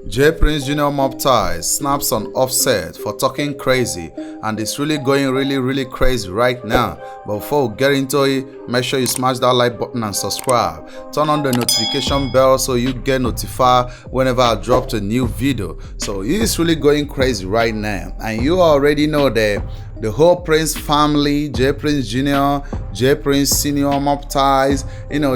J Prince Jr. Mobties snaps on Offset for talking crazy, and it's really going really crazy right now. But before we get into it, make sure you smash that like button and subscribe. Turn on the notification bell so you get notified whenever I drop a new video. So it's really going crazy right now, and you already know that the whole Prince family, J Prince Jr., J Prince Senior, Mobties,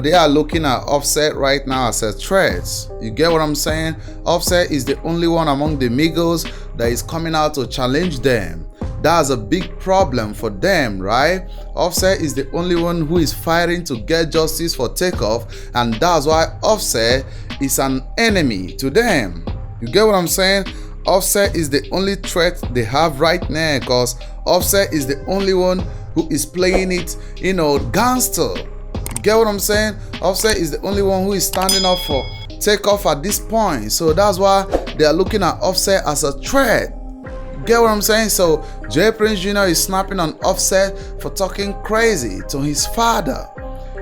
they are looking at Offset right now as a threat. You get what I'm saying? Offset is the only one among the Migos that is coming out to challenge them. That's a big problem for them, right? Offset is the only one who is fighting to get justice for Takeoff, and that's why Offset is an enemy to them. You get what I'm saying? Offset is the only threat they have right now, because Offset is the only one who is playing it, gangster. You get what I'm saying? Offset is the only one who is standing up for Takeoff at this point. So that's why they are looking at Offset as a threat. You get what I'm saying? So J Prince Jr. is snapping on Offset for talking crazy to his father.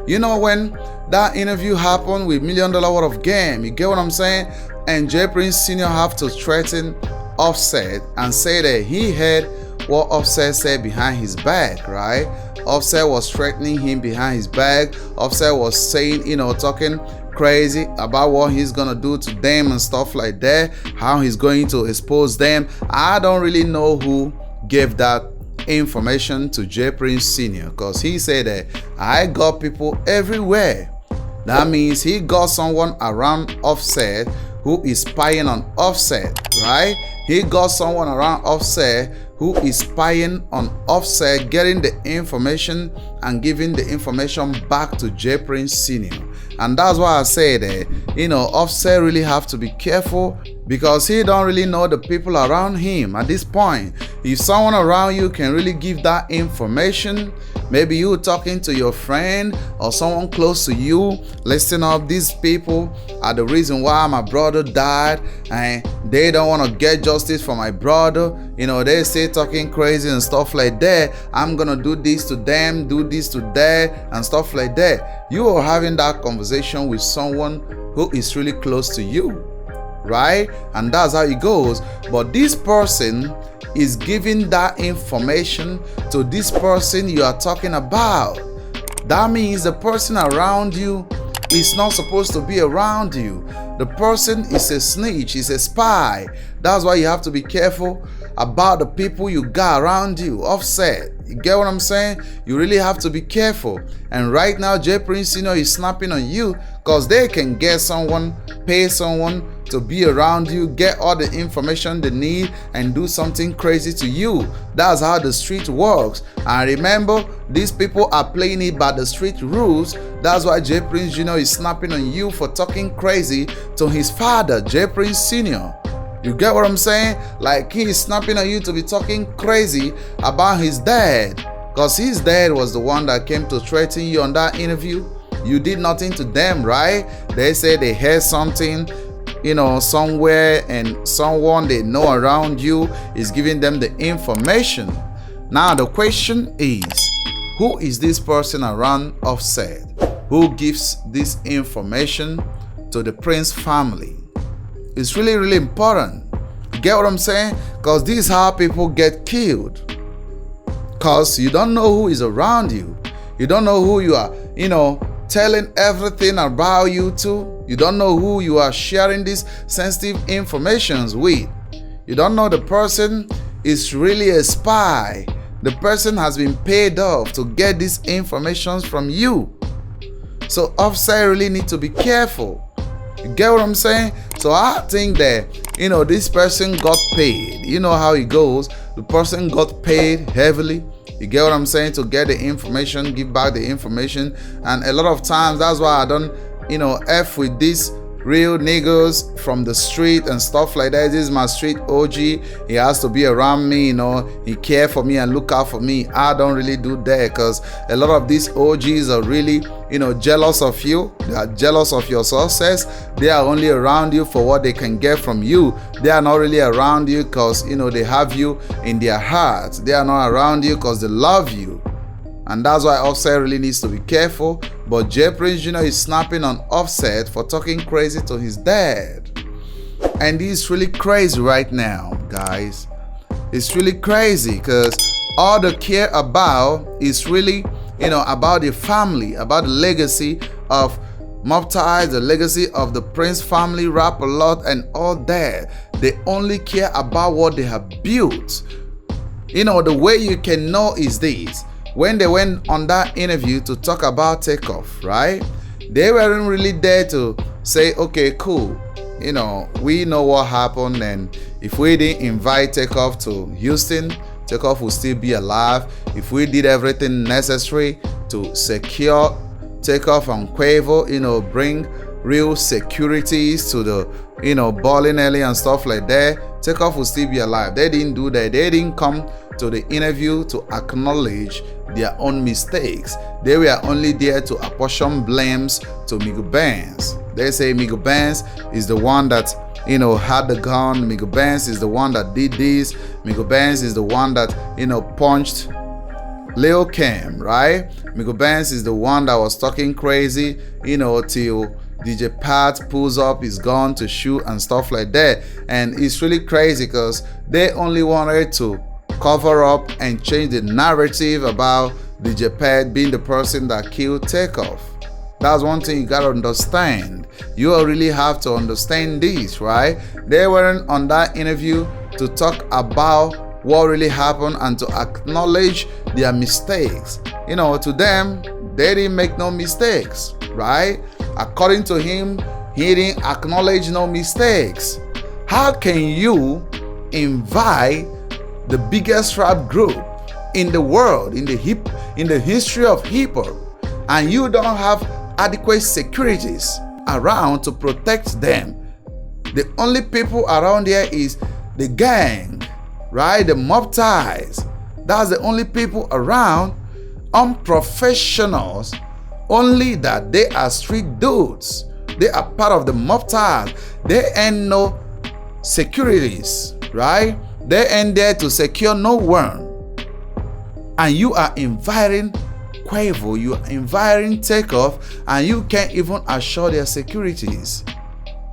When that interview happened with $1 Million Worth of Game, you get what I'm saying? And J Prince Sr. have to threaten Offset and say that he heard what Offset said behind his back, right? Offset was threatening him behind his back. Offset was saying, talking crazy about what he's gonna do to them and stuff like that, how he's going to expose them. I don't really know who gave that information to J Prince Sr. because he said that I got people everywhere. That means he got someone around Offset who is spying on Offset, right? He got someone around Offset who is spying on Offset, getting the information and giving the information back to J Prince Sr. And that's why I say that, Offset really have to be careful, because he don't really know the people around him at this point. If someone around you can really give that information, maybe you talking to your friend or someone close to you, listen up, these people are the reason why my brother died, and they don't want to get justice for my brother. They say talking crazy and stuff like that. I'm gonna do this to them, do this to that, and stuff like that. You are having that conversation with someone who is really close to you, right? And that's how it goes. But this person is giving that information to this person you are talking about. That means the person around you is not supposed to be around you. The person is a snitch, is a spy. That's why you have to be careful about the people you got around you. Offset, you get what I'm saying? You really have to be careful. And right now, J Prince Sr. is snapping on you because they can get someone, pay someone to be around you, get all the information they need, and do something crazy to you. That's how the street works. And remember, these people are playing it by the street rules. That's why J Prince Jr. is snapping on you for talking crazy to his father, J Prince Sr. You get what I'm saying? Like, he is snapping on you to be talking crazy about his dad, because his dad was the one that came to threaten you on that interview. You did nothing to them, right? They said they heard something, somewhere, and someone they know around you is giving them the information. Now the question is, who is this person around Offset who gives this information to the Prince family? It's really important. You get what I'm saying? Because this is how people get killed. Because you don't know who is around you. You don't know who you are, telling everything about you to. You don't know who you are sharing these sensitive informations with. You don't know the person is really a spy. The person has been paid off to get these information from you. So Offset really need to be careful. You get what I'm saying? So I think that, this person got paid. You know how it goes. The person got paid heavily. You get what I'm saying? To get the information, give back the information. And a lot of times, that's why I don't, F with these real niggas from the street and stuff like that. This is my street OG. He has to be around me, he care for me and look out for me. I don't really do that, because a lot of these OGs are really, jealous of you. They are jealous of your success. They are only around you for what they can get from you. They are not really around you because, they have you in their hearts. They are not around you because they love you. And that's why Offset really needs to be careful. But J Prince Jr. is snapping on Offset for talking crazy to his dad. And it's really crazy right now, guys. It's really crazy because all they care about is really, about the family, about the legacy of Mobties, the legacy of the Prince family, rap a lot and all that. They only care about what they have built. The way you can know is this. When they went on that interview to talk about Takeoff, right? They weren't really there to say, okay, cool. We know what happened, and if we didn't invite Takeoff to Houston, Takeoff will still be alive. If we did everything necessary to secure Takeoff and Quavo, bring real securities to the, bowling alley and stuff like that, Takeoff will still be alive. They didn't do that. They didn't come to the interview to acknowledge their own mistakes. They were only there to apportion blames to Miguel Benz. They say Miguel Benz is the one that, had the gun. Miguel Benz is the one that did this. Miguel Benz is the one that, punched Lil Kim, right? Miguel Benz is the one that was talking crazy, till DJ Pat pulls up his gun to shoot and stuff like that. And it's really crazy because they only wanted to cover up and change the narrative about DJ Pat being the person that killed Takeoff. That's one thing you gotta understand. You really have to understand this, right? They weren't on that interview to talk about what really happened and to acknowledge their mistakes. To them, they didn't make no mistakes, right? According to him, he didn't acknowledge no mistakes. How can you invite the biggest rap group in the world, in the history of hip hop, and you don't have adequate securities around to protect them? The only people around there is the gang, right? The Mobties. That's the only people around. Unprofessionals, only that they are street dudes. They are part of the Mobties. They ain't no securities, right? They ain't there to secure no one. And you are inviting Quavo, you are inviting Takeoff, and you can't even assure their securities.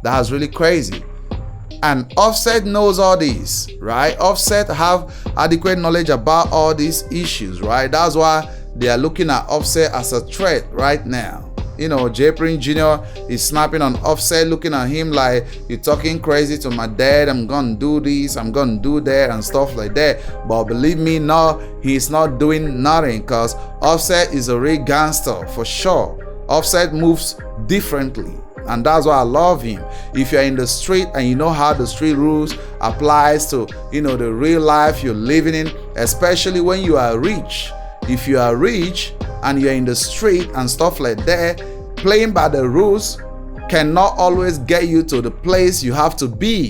That's really crazy. And Offset knows all this, right? Offset have adequate knowledge about all these issues, right? That's why they are looking at Offset as a threat right now. J Prince Jr. is snapping on Offset, looking at him like, you're talking crazy to my dad, I'm gonna do this, I'm gonna do that, and stuff like that. But believe me, no, he's not doing nothing, because Offset is a real gangster for sure. Offset moves differently, and that's why I love him. If you're in the street and you know how the street rules applies to, the real life you're living in, especially when you are rich. If you are rich and you're in the street and stuff like that, playing by the rules cannot always get you to the place you have to be.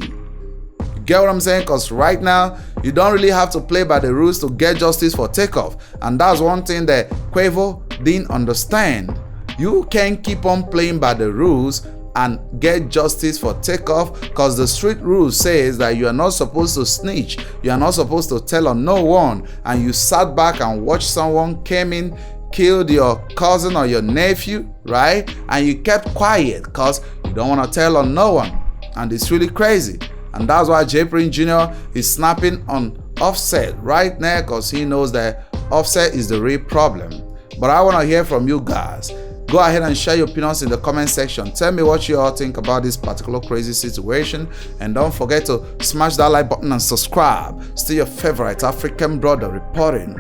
You get what I'm saying? Because right now, you don't really have to play by the rules to get justice for Takeoff. And that's one thing that Quavo didn't understand. You can't keep on playing by the rules and get justice for Takeoff, because the street rules says that you are not supposed to snitch, you are not supposed to tell on no one, and you sat back and watched someone came in, killed your cousin or your nephew, right? And you kept quiet because you don't want to tell on no one. And it's really crazy. And that's why J Prince Jr. is snapping on Offset right now, because he knows that Offset is the real problem. But I want to hear from you guys. Go ahead and share your opinions in the comment section. Tell me what you all think about this particular crazy situation. And don't forget to smash that like button and subscribe. Still your favorite African brother reporting.